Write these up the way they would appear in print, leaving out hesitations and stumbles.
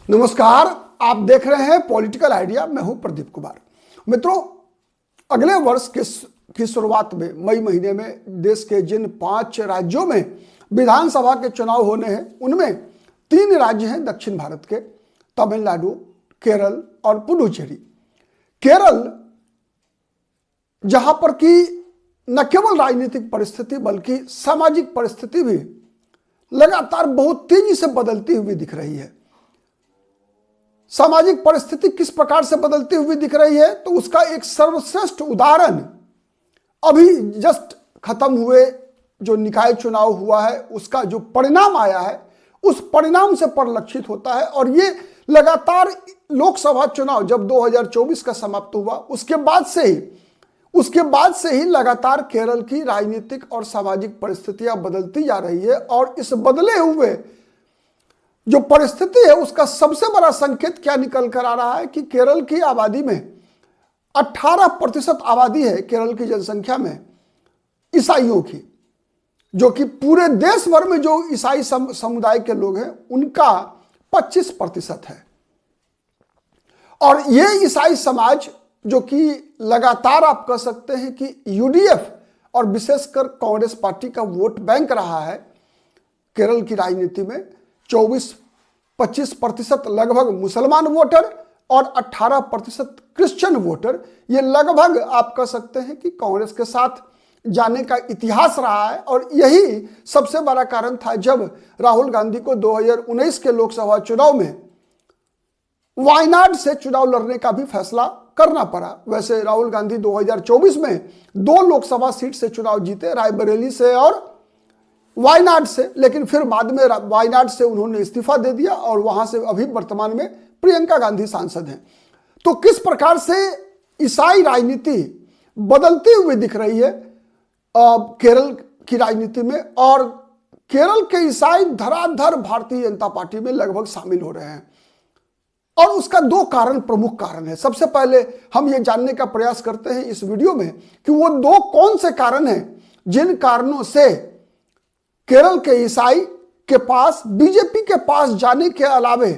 नमस्कार, आप देख रहे हैं पॉलिटिकल आइडिया। मैं हूं प्रदीप कुमार। मित्रों, अगले वर्ष की शुरुआत में मई महीने में देश के जिन 5 राज्यों में विधानसभा के चुनाव होने हैं उनमें 3 राज्य हैं दक्षिण भारत के, तमिलनाडु, केरल और पुडुचेरी। केरल जहां पर कि न केवल राजनीतिक परिस्थिति बल्कि सामाजिक परिस्थिति भी लगातार बहुत तेजी से बदलती हुई दिख रही है। सामाजिक परिस्थिति किस प्रकार से बदलती हुई दिख रही है तो उसका एक सर्वश्रेष्ठ उदाहरण अभी जस्ट खत्म हुए जो निकाय चुनाव हुआ है उसका जो परिणाम आया है उस परिणाम से परिलक्षित होता है। और ये लगातार लोकसभा चुनाव जब 2024 का समाप्त हुआ उसके बाद से ही लगातार केरल की राजनीतिक और सामाजिक परिस्थितियां बदलती जा रही है। और इस बदले हुए जो परिस्थिति है उसका सबसे बड़ा संकेत क्या निकल कर आ रहा है कि केरल की आबादी में 18% आबादी है केरल की जनसंख्या में ईसाइयों की, जो कि पूरे देश भर में जो ईसाई समुदाय के लोग हैं उनका 25% है। और ये ईसाई समाज जो कि लगातार आप कह सकते हैं कि यूडीएफ और विशेषकर कांग्रेस पार्टी का वोट बैंक रहा है केरल की राजनीति में। 24-25% लगभग मुसलमान वोटर और 18% क्रिश्चियन वोटर, ये लगभग आप कह सकते हैं कि कांग्रेस के साथ जाने का इतिहास रहा है। और यही सबसे बड़ा कारण था जब राहुल गांधी को 2019 के लोकसभा चुनाव में वायनाड से चुनाव लड़ने का भी फैसला करना पड़ा। वैसे राहुल गांधी 2024 में 2 लोकसभा सीट से चुनाव जीते, रायबरेली से और वायनाड से, लेकिन फिर बाद में वायनाड से उन्होंने इस्तीफा दे दिया और वहां से अभी वर्तमान में प्रियंका गांधी सांसद हैं। तो किस प्रकार से ईसाई राजनीति बदलती हुई दिख रही है केरल की राजनीति में, और केरल के ईसाई धराधर भारतीय जनता पार्टी में लगभग शामिल हो रहे हैं। और उसका 2 प्रमुख कारण है। सबसे पहले हम ये जानने का प्रयास करते हैं इस वीडियो में कि वो 2 कौन से कारण हैं जिन कारणों से केरल के ईसाई के पास बीजेपी के पास जाने के अलावे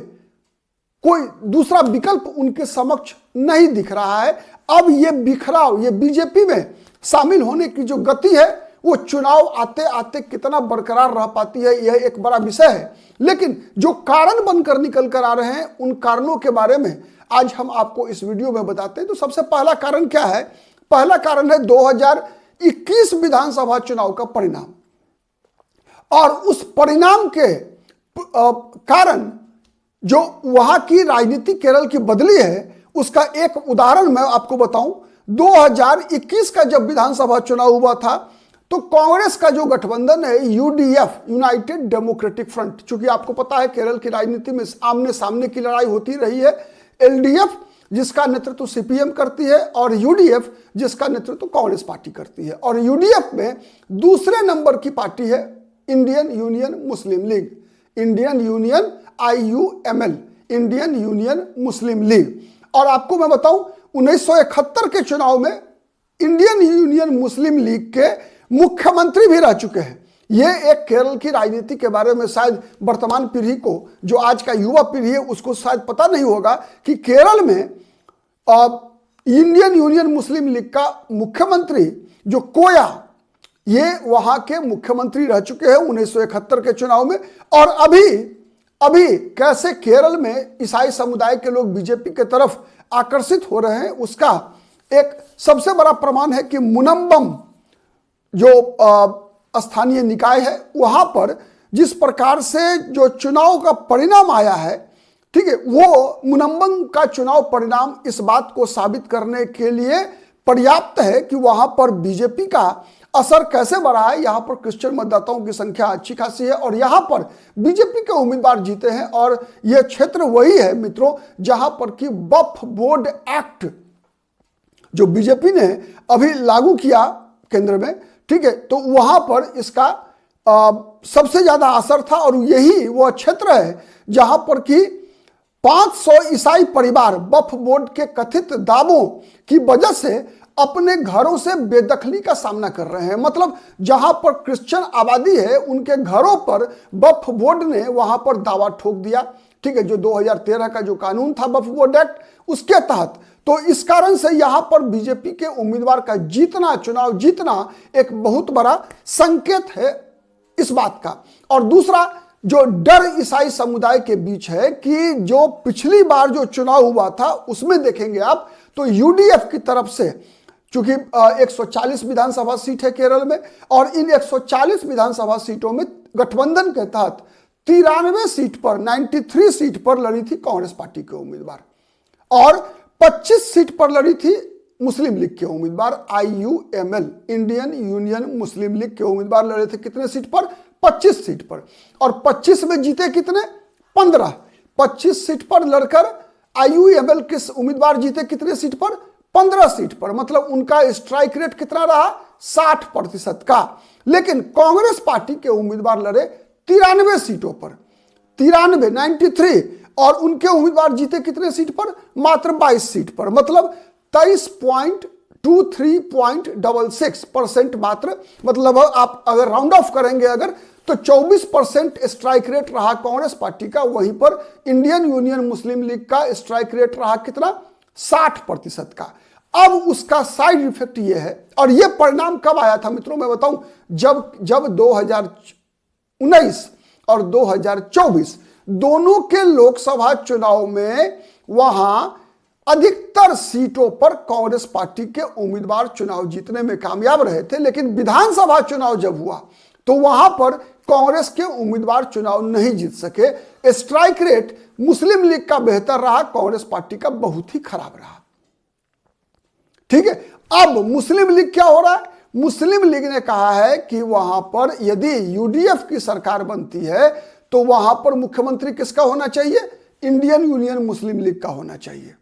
कोई दूसरा विकल्प उनके समक्ष नहीं दिख रहा है। अब ये बिखराव, ये बीजेपी में शामिल होने की जो गति है वो चुनाव आते आते कितना बरकरार रह पाती है, यह एक बड़ा विषय है। लेकिन जो कारण बनकर निकल कर आ रहे हैं उन कारणों के बारे में आज हम आपको इस वीडियो में बताते हैं। तो सबसे पहला कारण क्या है? पहला कारण है 2021 विधानसभा चुनाव का परिणाम। और उस परिणाम के कारण जो वहां की राजनीति केरल की बदली है उसका एक उदाहरण मैं आपको बताऊं। 2021 का जब विधानसभा चुनाव हुआ था तो कांग्रेस का जो गठबंधन है यूडीएफ, यूनाइटेड डेमोक्रेटिक फ्रंट, चूंकि आपको पता है केरल की राजनीति में आमने सामने की लड़ाई होती रही है। एलडीएफ जिसका नेतृत्व सीपीएम करती है और यूडीएफ जिसका नेतृत्व कांग्रेस पार्टी करती है। और यूडीएफ में दूसरे नंबर की पार्टी है Indian Union Muslim League, Indian Union IUML, Indian Union Muslim League. और आपको मैं बताऊं 1971 के चुनाव में इंडियन यूनियन मुस्लिम लीग के मुख्यमंत्री भी रह चुके हैं। ये एक केरल की राजनीति के बारे में शायद वर्तमान पीढ़ी को, जो आज का युवा पीढ़ी है, उसको शायद पता नहीं होगा कि केरल में इंडियन यूनियन मुस्लिम लीग का मुख्यमंत्री जो कोया, ये वहां के मुख्यमंत्री रह चुके हैं 1971 के चुनाव में। और अभी कैसे केरल में ईसाई समुदाय के लोग बीजेपी की तरफ आकर्षित हो रहे हैं उसका एक सबसे बड़ा प्रमाण है कि मुनम्बम जो स्थानीय निकाय है वहां पर जिस प्रकार से जो चुनाव का परिणाम आया है, ठीक है, वो मुनम्बम का चुनाव परिणाम इस बात को साबित करने के लिए पर्याप्त है कि वहां पर बीजेपी का असर कैसे बढ़ा है। यहां पर क्रिश्चियन मतदाताओं की संख्या अच्छी खासी है और यहां पर बीजेपी के उम्मीदवार जीते हैं। और यह क्षेत्र वही है मित्रों जहां पर कि वक्फ बोर्ड एक्ट जो बीजेपी ने अभी लागू किया केंद्र में, ठीक है, तो वहां पर इसका सबसे ज्यादा असर था। और यही वह क्षेत्र है जहां पर कि 500 ईसाई परिवार वक्फ बोर्ड के कथित दावों की वजह से अपने घरों से बेदखली का सामना कर रहे हैं। मतलब जहां पर क्रिश्चियन आबादी है उनके घरों पर वक्फ बोर्ड ने वहां पर दावा ठोक दिया, ठीक है, जो 2013 का जो कानून था वक्फ बोर्ड एक्ट, उसके तहत। तो इस कारण से यहां पर बीजेपी के उम्मीदवार का जीतना, चुनाव जीतना एक बहुत बड़ा संकेत है इस बात का। और दूसरा जो डर ईसाई समुदाय के बीच है कि जो पिछली बार जो चुनाव हुआ था उसमें देखेंगे आप तो यूडीएफ की तरफ से, चूंकि 140 विधानसभा सीट है केरल में, और इन 140 विधानसभा सीटों में गठबंधन के तहत 93 सीट पर, 93 सीट पर लड़ी थी कांग्रेस पार्टी के उम्मीदवार, और 25 सीट पर लड़ी थी मुस्लिम लीग के उम्मीदवार। IUML, Indian Union Muslim league के उम्मीदवार लड़े थे कितने सीट पर? 25 सीट पर, और 25 में जीते कितने? 15। 25 सीट पर लड़कर IUML के उम्मीदवार जीते कितने सीट पर? 15 सीट पर। मतलब उनका स्ट्राइक रेट कितना रहा? 60% का। लेकिन कांग्रेस पार्टी के उम्मीदवार लड़े 93 सीटों पर, 93, और उनके उम्मीदवार जीते कितने सीट पर? मात्र 22 सीट पर। मतलब 23.23.66% मात्र, मतलब आप अगर राउंड ऑफ करेंगे अगर, तो 24% स्ट्राइक रेट रहा कांग्रेस पार्टी का। वहीं पर इंडियन यूनियन मुस्लिम लीग का स्ट्राइक रेट रहा कितना? 60% का। अब उसका साइड इफेक्ट ये है, और ये परिणाम कब आया था मित्रों मैं बताऊं, जब 2019 और 2024 दोनों के लोकसभा चुनाव में वहां अधिकतर सीटों पर कांग्रेस पार्टी के उम्मीदवार चुनाव जीतने में कामयाब रहे थे। लेकिन विधानसभा चुनाव जब हुआ तो वहां पर कांग्रेस के उम्मीदवार चुनाव नहीं जीत सके। स्ट्राइक रेट मुस्लिम लीग का बेहतर रहा, कांग्रेस पार्टी का बहुत ही खराब रहा। ठीक है, अब मुस्लिम लीग क्या हो रहा है? मुस्लिम लीग ने कहा है कि वहां पर यदि यूडीएफ की सरकार बनती है तो वहां पर मुख्यमंत्री किसका होना चाहिए? इंडियन यूनियन मुस्लिम लीग का होना चाहिए।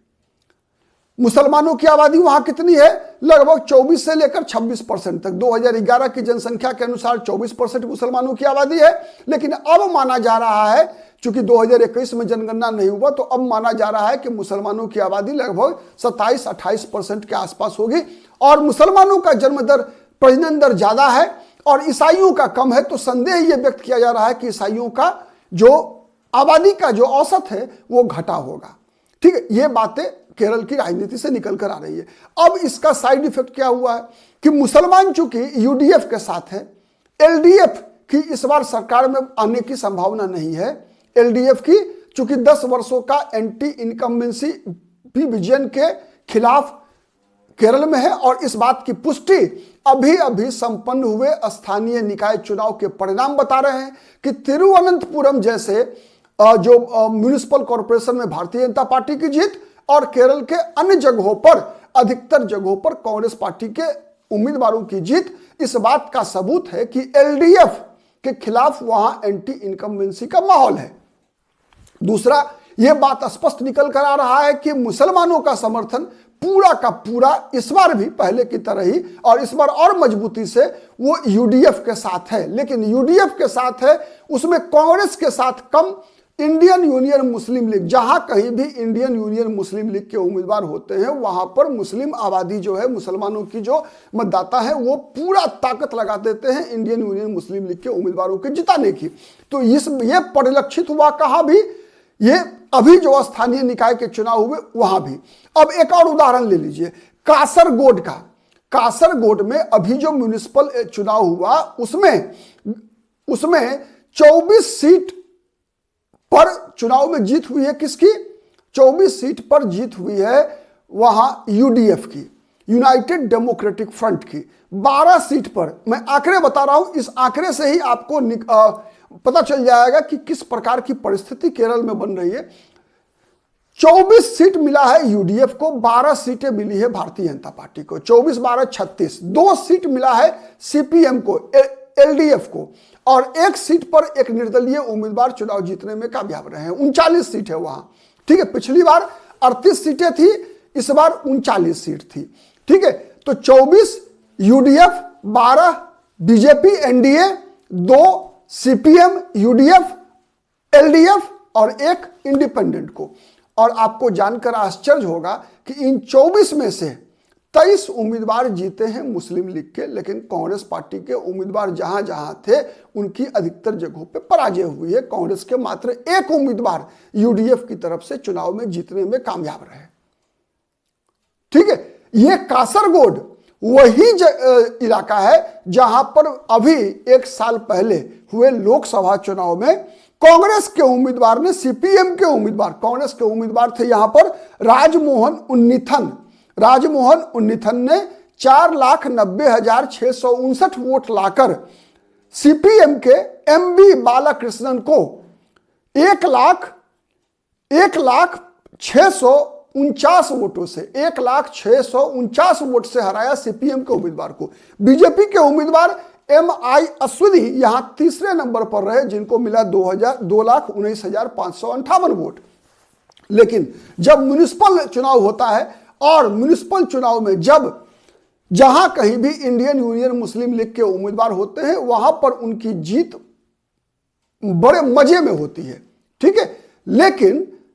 मुसलमानों की आबादी वहां कितनी है? लगभग 24 से लेकर 26% तक। 2011 की जनसंख्या के अनुसार 24% मुसलमानों की आबादी है। लेकिन अब माना जा रहा है, चूंकि 2021 में जनगणना नहीं हुआ, तो अब माना जा रहा है कि मुसलमानों की आबादी लगभग 27-28% के आसपास होगी। और मुसलमानों का जन्म दर, प्रजनन दर ज्यादा है और ईसाइयों का कम है। तो संदेह यह व्यक्त किया जा रहा है कि ईसाइयों का जो आबादी का जो औसत है वो घटा होगा। ठीक है, ये बातें केरल की राजनीति से निकल कर आ रही है। अब इसका साइड इफेक्ट क्या हुआ है कि मुसलमान चूंकि यूडीएफ के साथ है, एलडीएफ की इस बार सरकार में आने की संभावना नहीं है। एलडीएफ की चूंकि 10 वर्षों का एंटी इनकम्बेंसी विजन के खिलाफ केरल में है, और इस बात की पुष्टि अभी अभी संपन्न हुए स्थानीय निकाय चुनाव के परिणाम बता रहे हैं कि तिरुवनंतपुरम जैसे जो म्युनिसिपल कॉर्पोरेशन में भारतीय जनता पार्टी की जीत, और केरल के अन्य जगहों पर, अधिकतर जगहों पर कांग्रेस पार्टी के उम्मीदवारों की जीत इस बात का सबूत है कि एलडीएफ के खिलाफ वहां एंटी इनकम्बेंसी का माहौल है। दूसरा, यह बात स्पष्ट निकल कर आ रहा है कि मुसलमानों का समर्थन पूरा का पूरा इस बार भी पहले की तरह ही, और इस बार और मजबूती से, वो यूडीएफ के साथ है। लेकिन यूडीएफ के साथ है उसमें कांग्रेस के साथ कम इंडियन यूनियन मुस्लिम लीग। जहां कहीं भी इंडियन यूनियन मुस्लिम लीग के उम्मीदवार होते हैं वहां पर मुस्लिम आबादी जो है, मुसलमानों की जो मतदाता है, वो पूरा ताकत लगा देते हैं इंडियन यूनियन मुस्लिम लीग के उम्मीदवारों के जिताने की। तो ये परिलक्षित हुआ कहां भी? ये अभी जो स्थानीय निकाय के चुनाव हुए वहां भी। अब एक और उदाहरण ले लीजिए कासरगोड का। कासरगोड में अभी जो म्युनिसिपल चुनाव हुआ उसमें 24 सीट पर चुनाव में जीत हुई है। किसकी? 24 सीट पर जीत हुई है वहां यूडीएफ की, यूनाइटेड डेमोक्रेटिक फ्रंट की। 12 सीट पर, मैं आंकड़े बता रहा हूं, इस आंकड़े से ही आपको पता चल जाएगा कि किस प्रकार की परिस्थिति केरल में बन रही है। 24 सीट मिला है यूडीएफ को, 12 सीटें मिली है भारतीय जनता पार्टी को, 24-12 36। 2 सीट मिला है सीपीएम को, एलडीएफ को, और 1 सीट पर एक निर्दलीय उम्मीदवार चुनाव जीतने में कामयाब रहे हैं। 39 सीट है वहां। ठीक है, पिछली बार 38 सीटें थी, इस बार 39 सीट थी। ठीक है, तो 24 UDF, 12 BJP NDA, 2 CPM UDF LDF और 1 इंडिपेंडेंट को। और आपको जानकर आश्चर्य होगा कि इन 24 में से 23 उम्मीदवार जीते हैं मुस्लिम लीग के, लेकिन कांग्रेस पार्टी के उम्मीदवार जहां जहां थे उनकी अधिकतर जगहों पे पराजय हुई है। कांग्रेस के मात्र एक उम्मीदवार यूडीएफ की तरफ से चुनाव में जीतने में कामयाब रहे। ठीक है, यह कासरगोड वही इलाका है जहां पर अभी एक साल पहले हुए लोकसभा चुनाव में कांग्रेस के उम्मीदवार ने सीपीएम के उम्मीदवार, कांग्रेस के उम्मीदवार थे यहां पर राजमोहन उन्नीथन ने 4,90,659 वोट लाकर सीपीएम के एमबी बालाकृष्णन को 1,649 वोटों से 1,649 वोट से हराया सीपीएम के उम्मीदवार को। बीजेपी के उम्मीदवार एमआई अश्विनी यहां तीसरे नंबर पर रहे, जिनको मिला 2,19,558 वोट। लेकिन जब म्युनिसिपल चुनाव होता है और म्युनिसिपल चुनाव में जहां कहीं भी इंडियन यूनियन मुस्लिम लीग के उम्मीदवार होते हैं वहां पर उनकी जीत बड़े मजे में होती है। ठीक है,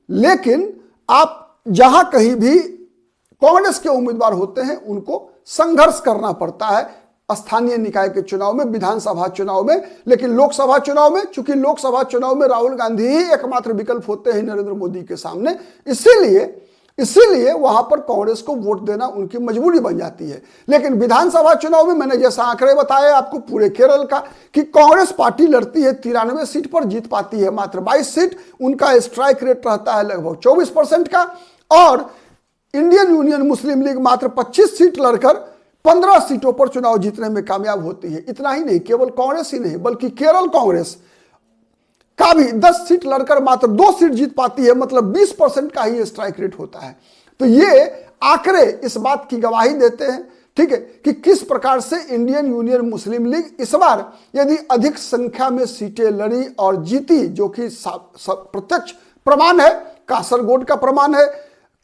लेकिन आप जहां कहीं भी कांग्रेस के उम्मीदवार होते हैं उनको संघर्ष करना पड़ता है स्थानीय निकाय के चुनाव में, विधानसभा चुनाव में। लेकिन लोकसभा चुनाव में, चूंकि लोकसभा चुनाव में राहुल गांधी ही एकमात्र विकल्प होते हैं नरेंद्र मोदी के सामने, इसीलिए वहां पर कांग्रेस को वोट देना उनकी मजबूरी बन जाती है। लेकिन विधानसभा चुनाव में मैंने जैसा आंकड़े बताए आपको पूरे केरल का कि कांग्रेस पार्टी लड़ती है 93 सीट पर, जीत पाती है मात्र 22 सीट, उनका स्ट्राइक रेट रहता है लगभग 24% का, और इंडियन यूनियन मुस्लिम लीग मात्र 25 सीट लड़कर 15 सीटों पर चुनाव जीतने में कामयाब होती है। इतना ही नहीं, केवल कांग्रेस ही नहीं बल्कि केरल कांग्रेस का भी 10 सीट लड़कर मात्र 2 सीट जीत पाती है, मतलब 20% का ही स्ट्राइक रेट होता है। तो ये आंकड़े इस बात की गवाही देते हैं, ठीक है, कि किस प्रकार से इंडियन यूनियन मुस्लिम लीग इस बार यदि अधिक संख्या में सीटें लड़ी और जीती, जो कि प्रत्यक्ष प्रमाण है, कासरगोड का प्रमाण है,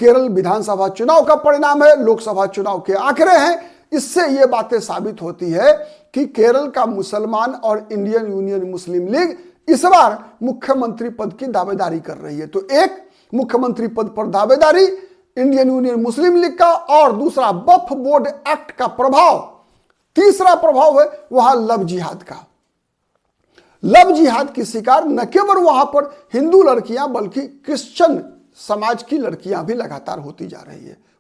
केरल विधानसभा चुनाव का परिणाम है, लोकसभा चुनाव के आंकड़े हैं। इससे ये बातें साबित होती है कि केरल का मुसलमान और इंडियन यूनियन मुस्लिम लीग इस बार मुख्यमंत्री पद की दावेदारी कर रही है। तो एक मुख्यमंत्री पद पर दावेदारी इंडियन यूनियन मुस्लिम लीग का, और दूसरा वक्फ बोर्ड एक्ट का प्रभाव, तीसरा प्रभाव है वहां लव जिहाद का। लव जिहाद की शिकार न केवल वहां पर हिंदू लड़कियां बल्कि क्रिश्चियन समाज की लड़कियां भी लगातार हो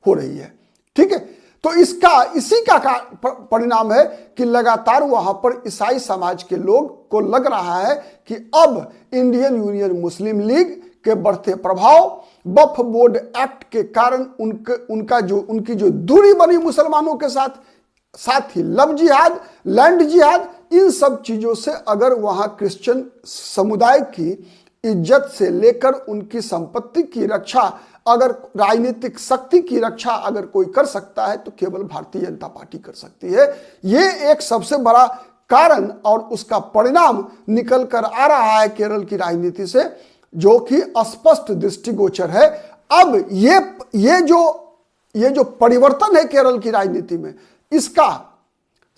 रही है। ठीक है, तो इसी का परिणाम है कि लगातार वहां पर ईसाई समाज के लोग को लग रहा है कि अब इंडियन यूनियन मुस्लिम लीग के बढ़ते प्रभाव, वक्फ बोर्ड एक्ट के कारण उनकी जो दूरी बनी मुसलमानों के साथ ही लव जिहाद, लैंड जिहाद, इन सब चीजों से अगर वहां क्रिश्चियन समुदाय की इज्जत से लेकर उनकी संपत्ति की रक्षा, अगर राजनीतिक शक्ति की रक्षा अगर कोई कर सकता है तो केवल भारतीय जनता पार्टी कर सकती है। ये एक सबसे बड़ा कारण और उसका परिणाम निकल कर आ रहा है केरल की राजनीति से, जो कि स्पष्ट दृष्टिगोचर है। अब ये जो परिवर्तन है केरल की राजनीति में, इसका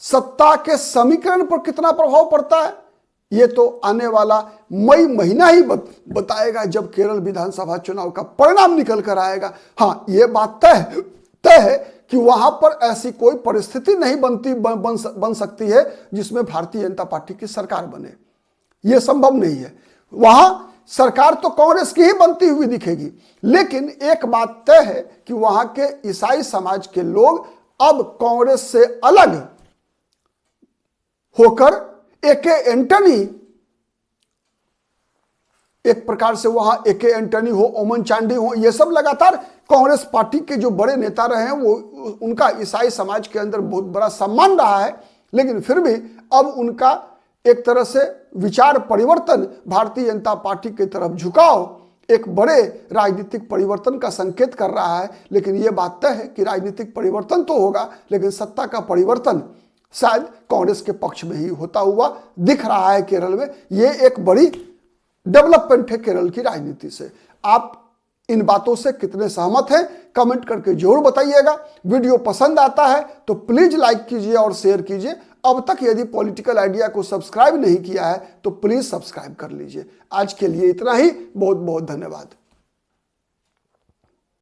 सत्ता के समीकरण पर कितना प्रभाव पड़ता है ये तो आने वाला मई महीना ही बताएगा, जब केरल विधानसभा चुनाव का परिणाम निकल कर आएगा। हाँ, ये बात तय है कि वहां पर ऐसी कोई परिस्थिति नहीं बन सकती है जिसमें भारतीय जनता पार्टी की सरकार बने, ये संभव नहीं है। वहां सरकार तो कांग्रेस की ही बनती हुई दिखेगी, लेकिन एक बात तय है कि वहां के ईसाई समाज के लोग अब कांग्रेस से अलग होकर एके एंटनी, एक प्रकार से वहां एके एंटनी हो, ओमन चांडी हो, ये सब लगातार कांग्रेस पार्टी के जो बड़े नेता रहे हैं वो उनका ईसाई समाज के अंदर बहुत बड़ा सम्मान रहा है, लेकिन फिर भी अब उनका एक तरह से विचार परिवर्तन, भारतीय जनता पार्टी की तरफ झुकाव एक बड़े राजनीतिक परिवर्तन का संकेत कर रहा है। लेकिन यह बात तय है कि राजनीतिक परिवर्तन तो होगा, लेकिन सत्ता का परिवर्तन शायद कांग्रेस के पक्ष में ही होता हुआ दिख रहा है केरल में। यह एक बड़ी डेवलपमेंट है केरल की राजनीति से। आप इन बातों से कितने सहमत हैं कमेंट करके जरूर बताइएगा। वीडियो पसंद आता है तो प्लीज लाइक कीजिए और शेयर कीजिए। अब तक यदि पॉलिटिकल आइडिया को सब्सक्राइब नहीं किया है तो प्लीज सब्सक्राइब कर लीजिए। आज के लिए इतना ही, बहुत बहुत धन्यवाद।